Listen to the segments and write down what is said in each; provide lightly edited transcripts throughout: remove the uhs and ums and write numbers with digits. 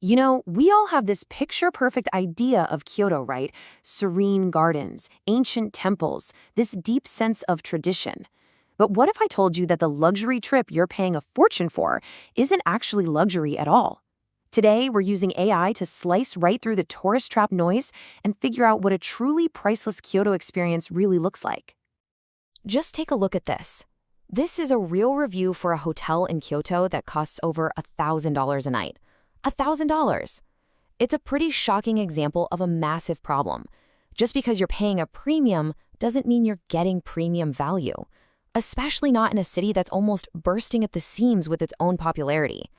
We all have this picture-perfect idea of Kyoto, right? Serene gardens, ancient temples, this deep sense of tradition. But what if I told you that the luxury trip you're paying a fortune for isn't actually luxury at all? Today, we're using AI to slice right through the tourist trap noise and figure out what a truly priceless Kyoto experience really looks like. Just take a look at this. This is a real review for a hotel in Kyoto that costs over $1,000 a night. $1,000. It's a pretty shocking example of a massive problem. Just because you're paying a premium doesn't mean you're getting premium value, especially not in a city that's almost bursting at the seams with its own popularity.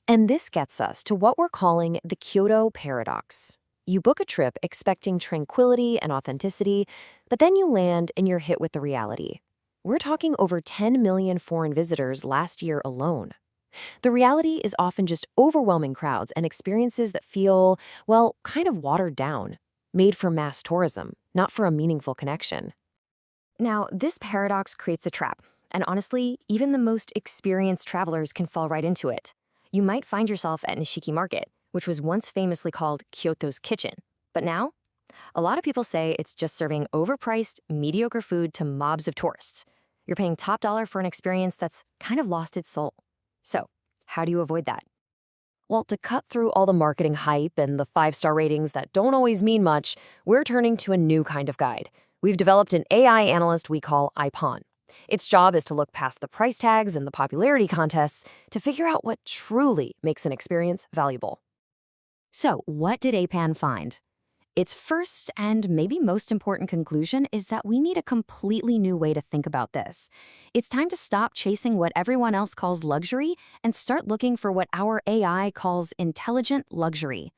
And this gets us to what we're calling the Kyoto paradox. You book a trip expecting tranquility and authenticity, but then you land and you're hit with the reality. We're talking over 10 million foreign visitors last year alone. The reality is often just overwhelming crowds and experiences that feel, well, kind of watered down, made for mass tourism, not for a meaningful connection. Now, this paradox creates a trap, and honestly, even the most experienced travelers can fall right into it. You might find yourself at Nishiki Market, which was once famously called Kyoto's kitchen. But now, a lot of people say it's just serving overpriced, mediocre food to mobs of tourists. You're paying top dollar for an experience that's kind of lost its soul. So, how do you avoid that? Well, to cut through all the marketing hype and the 5-star ratings that don't always mean much, we're turning to a new kind of guide. We've developed an AI analyst we call Aipan. Its job is to look past the price tags and the popularity contests to figure out what truly makes an experience valuable. So, what did Aipan find? Its first and maybe most important conclusion is that we need a completely new way to think about this. It's time to stop chasing what everyone else calls luxury and start looking for what our AI calls intelligent luxury.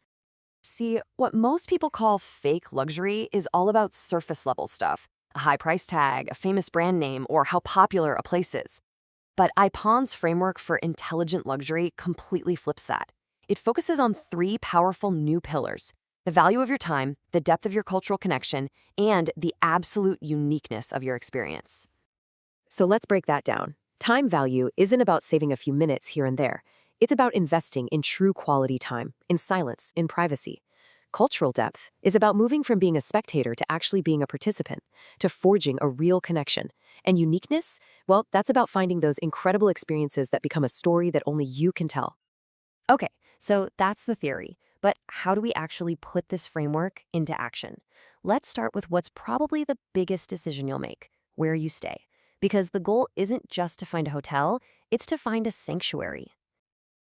See, what most people call fake luxury is all about surface-level stuff. A high price tag, a famous brand name, or how popular a place is. But Aipan's framework for intelligent luxury completely flips that. It focuses on 3 powerful new pillars: the value of your time, the depth of your cultural connection, and the absolute uniqueness of your experience. So let's break that down. Time value isn't about saving a few minutes here and there. It's about investing in true quality time, in silence, in privacy. Cultural depth is about moving from being a spectator to actually being a participant, to forging a real connection. And uniqueness, well, that's about finding those incredible experiences that become a story that only you can tell. Okay, so that's the theory. But how do we actually put this framework into action? Let's start with what's probably the biggest decision you'll make: where you stay. Because the goal isn't just to find a hotel, it's to find a sanctuary.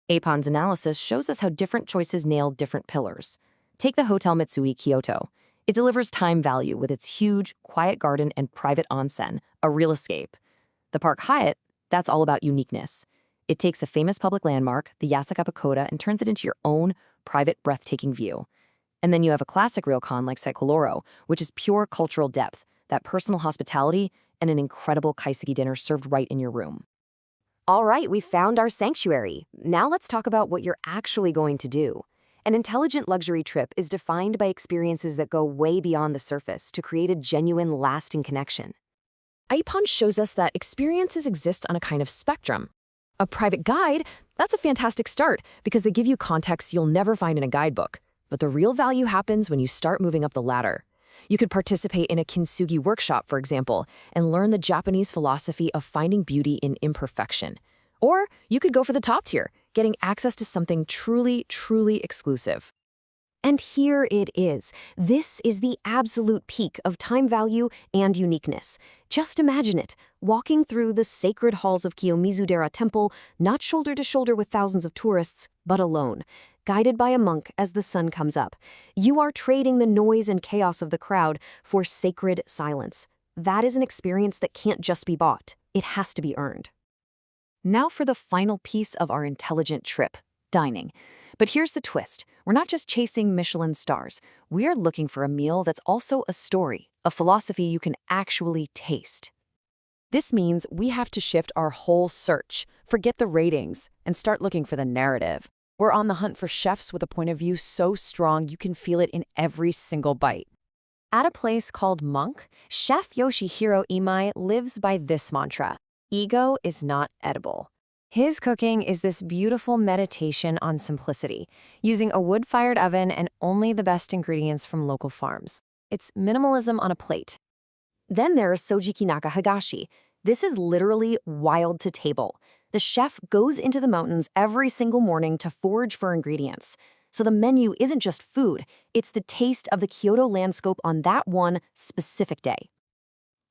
Aipan's analysis shows us how different choices nail different pillars. Take the Hotel Mitsui Kyoto. It delivers time value with its huge, quiet garden and private onsen, a real escape. The Park Hyatt, that's all about uniqueness. It takes a famous public landmark, the Yasaka Pagoda, and turns it into your own private, breathtaking view. And then you have a classic ryokan like Saikoro, which is pure cultural depth, that personal hospitality, and an incredible kaiseki dinner served right in your room. All right, we found our sanctuary. Now let's talk about what you're actually going to do. An intelligent luxury trip is defined by experiences that go way beyond the surface to create a genuine, lasting connection. Aipan shows us that experiences exist on a kind of spectrum. A private guide, that's a fantastic start because they give you context you'll never find in a guidebook. But the real value happens when you start moving up the ladder. You could participate in a kintsugi workshop, for example, and learn the Japanese philosophy of finding beauty in imperfection. Or you could go for the top tier, getting access to something truly, truly exclusive. And here it is. This is the absolute peak of time value and uniqueness. Just imagine it, walking through the sacred halls of Kiyomizu-dera Temple, not shoulder to shoulder with thousands of tourists, but alone, guided by a monk as the sun comes up. You are trading the noise and chaos of the crowd for sacred silence. That is an experience that can't just be bought. It has to be earned. Now for the final piece of our intelligent trip, dining. But here's the twist. We're not just chasing Michelin stars. We're looking for a meal that's also a story, a philosophy you can actually taste. This means we have to shift our whole search, forget the ratings, and start looking for the narrative. We're on the hunt for chefs with a point of view so strong you can feel it in every single bite. At a place called Monk, Chef Yoshihiro Imai lives by this mantra: ego is not edible. His cooking is this beautiful meditation on simplicity, using a wood-fired oven and only the best ingredients from local farms. It's minimalism on a plate. Then there's Sojiki Nakahagashi. This is literally wild to table. The chef goes into the mountains every single morning to forage for ingredients. So the menu isn't just food, it's the taste of the Kyoto landscape on that one specific day.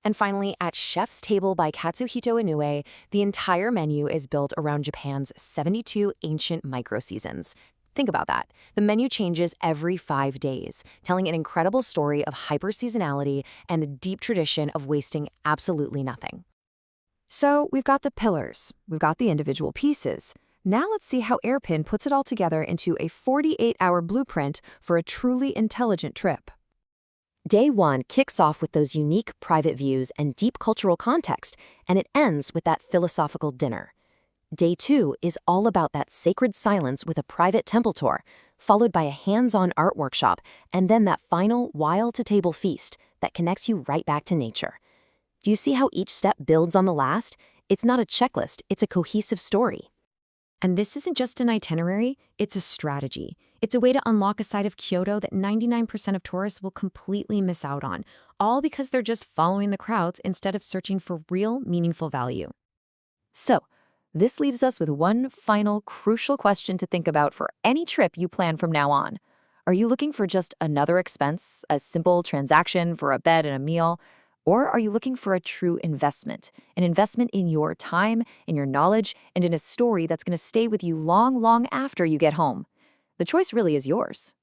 And finally, at Chef's Table by Katsuhito Inoue, the entire menu is built around Japan's 72 ancient micro-seasons. Think about that. The menu changes every 5 days, telling an incredible story of hyper-seasonality and the deep tradition of wasting absolutely nothing. So we've got the pillars, we've got the individual pieces. Now let's see how Aipan puts it all together into a 48-hour blueprint for a truly intelligent trip. Day 1 kicks off with those unique private views and deep cultural context, and it ends with that philosophical dinner. Day 2 is all about that sacred silence with a private temple tour, followed by a hands-on art workshop, and then that final wild-to-table feast that connects you right back to nature. Do you see how each step builds on the last? It's not a checklist, it's a cohesive story. And this isn't just an itinerary, it's a strategy. It's a way to unlock a side of Kyoto that 99% of tourists will completely miss out on, all because they're just following the crowds instead of searching for real, meaningful value. So, this leaves us with one final crucial question to think about for any trip you plan from now on. Are you looking for just another expense, a simple transaction for a bed and a meal? Or are you looking for a true investment, an investment in your time, in your knowledge, and in a story that's going to stay with you long, long after you get home? The choice really is yours.